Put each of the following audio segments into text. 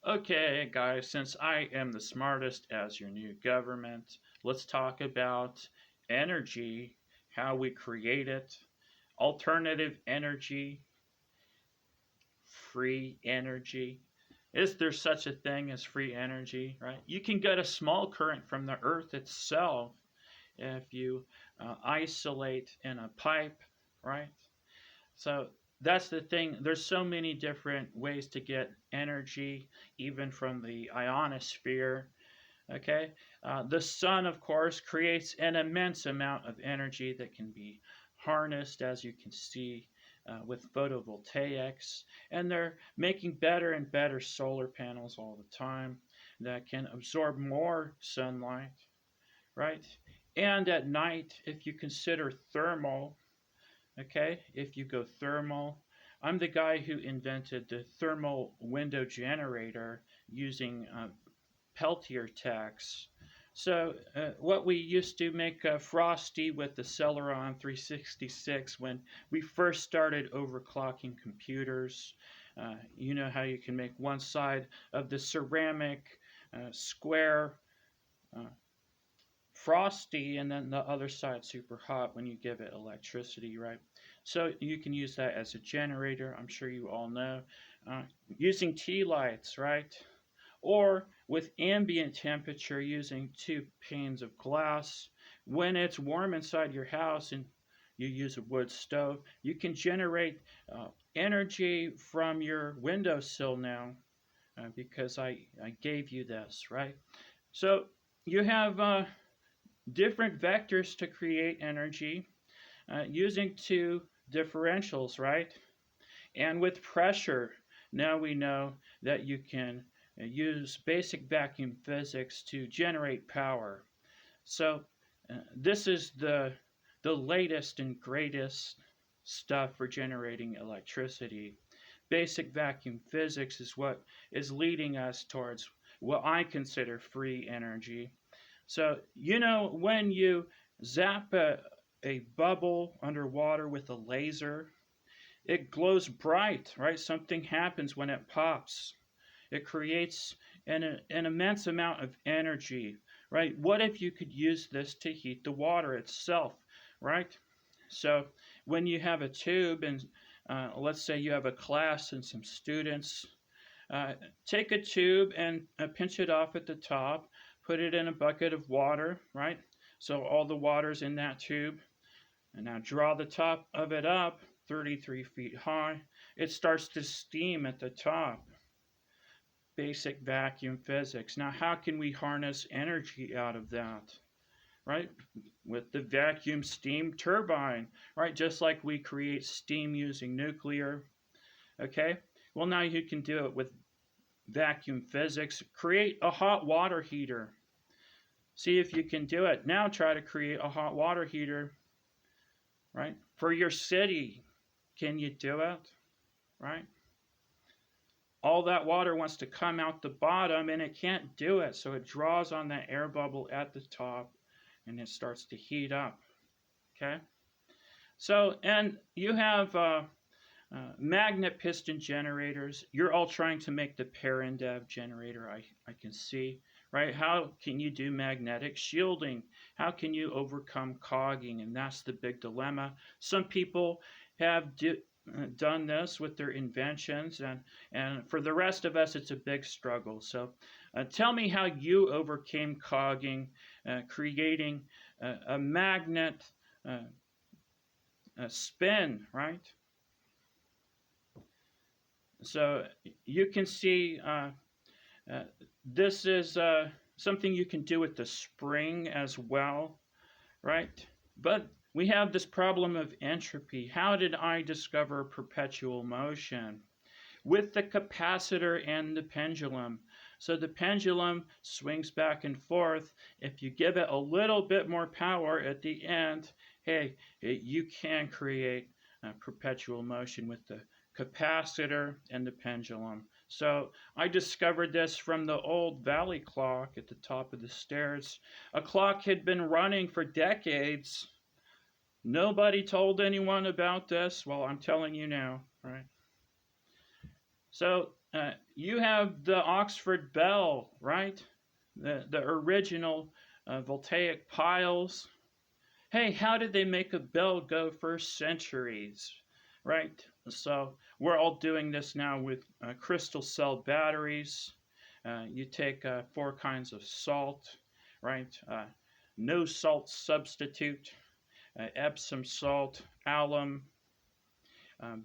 Okay, guys, since I am the smartest as your new government, let's talk about energy, how we create it, alternative energy, free energy. Is there such a thing as free energy, right? You can get a small current from the earth itself if you isolate in a pipe, right? So that's the thing. There's so many different ways to get energy, even from the ionosphere. Okay, the sun, of course, creates an immense amount of energy that can be harnessed, as you can see with photovoltaics, and they're making better and better solar panels all the time that can absorb more sunlight, right? And at night, if you consider thermal, okay, if you go thermal, I'm the guy who invented the thermal window generator using Peltier tax. So, what we used to make frosty with the Celeron 366 when we first started overclocking computers. You know how you can make one side of the ceramic square uh, frosty and then the other side super hot when you give it electricity, right? So you can use that as a generator. I'm sure you all know. Using tea lights, right? Or with ambient temperature using two panes of glass. When it's warm inside your house and you use a wood stove, you can generate energy from your windowsill now because I gave you this, right? So you have different vectors to create energy using two differentials, right? And with pressure, now we know that you can use basic vacuum physics to generate power. So this is the latest and greatest stuff for generating electricity. Basic vacuum physics is what is leading us towards what I consider free energy. So, you know, when you zap a bubble underwater with a laser, it glows bright, right? Something happens when it pops. It creates an immense amount of energy, right? What if you could use this to heat the water itself, right? So when you have a tube, and let's say you have a class and some students, uh, take a tube and pinch it off at the top, put it in a bucket of water, right? So all the water's in that tube. And now draw the top of it up 33 feet high. It starts to steam at the top. Basic vacuum physics. Now, how can we harness energy out of that? Right? With the vacuum steam turbine, right? Just like we create steam using nuclear. Okay? Well, now you can do it with vacuum physics. Create a hot water heater. See if you can do it. Now try to create a hot water heater, right? For your city. Can you do it? Right? All that water wants to come out the bottom and it can't do it. So it draws on that air bubble at the top and it starts to heat up. Okay? So, and you have magnet piston generators. You're all trying to make the Perendev generator, I can see, right? How can you do magnetic shielding? How can you overcome cogging? And that's the big dilemma. Some people have done this with their inventions, and for the rest of us, it's a big struggle. So tell me how you overcame cogging, creating a magnet spin, right? So you can see uh, this is something you can do with the spring as well, right? But we have this problem of entropy. How did I discover perpetual motion? With the capacitor and the pendulum. So the pendulum swings back and forth. If you give it a little bit more power at the end, hey, you can create perpetual motion with the capacitor and the pendulum. So I discovered this from the old Valley clock at the top of the stairs. A clock had been running for decades. Nobody told anyone about this. Well, I'm telling you now, right? So You have the Oxford bell, right? The original voltaic piles. Hey, how did they make a bell go for centuries, right? So we're all doing this now with crystal cell batteries. You take four kinds of salt, right? No salt substitute, Epsom salt, alum,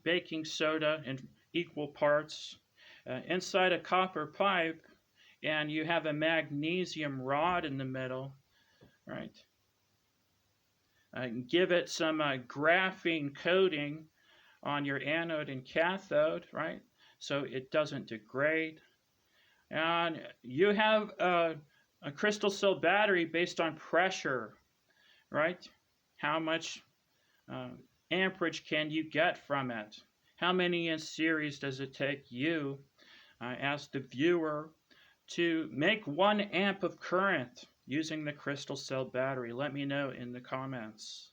baking soda in equal parts, inside a copper pipe, and you have a magnesium rod in the middle, right? Give it some graphene coating on your anode and cathode, right? So it doesn't degrade. And you have a crystal cell battery based on pressure, right? How much uh, amperage can you get from it? How many in series does it take you, as the viewer, to make 1 amp of current using the crystal cell battery? Let me know in the comments.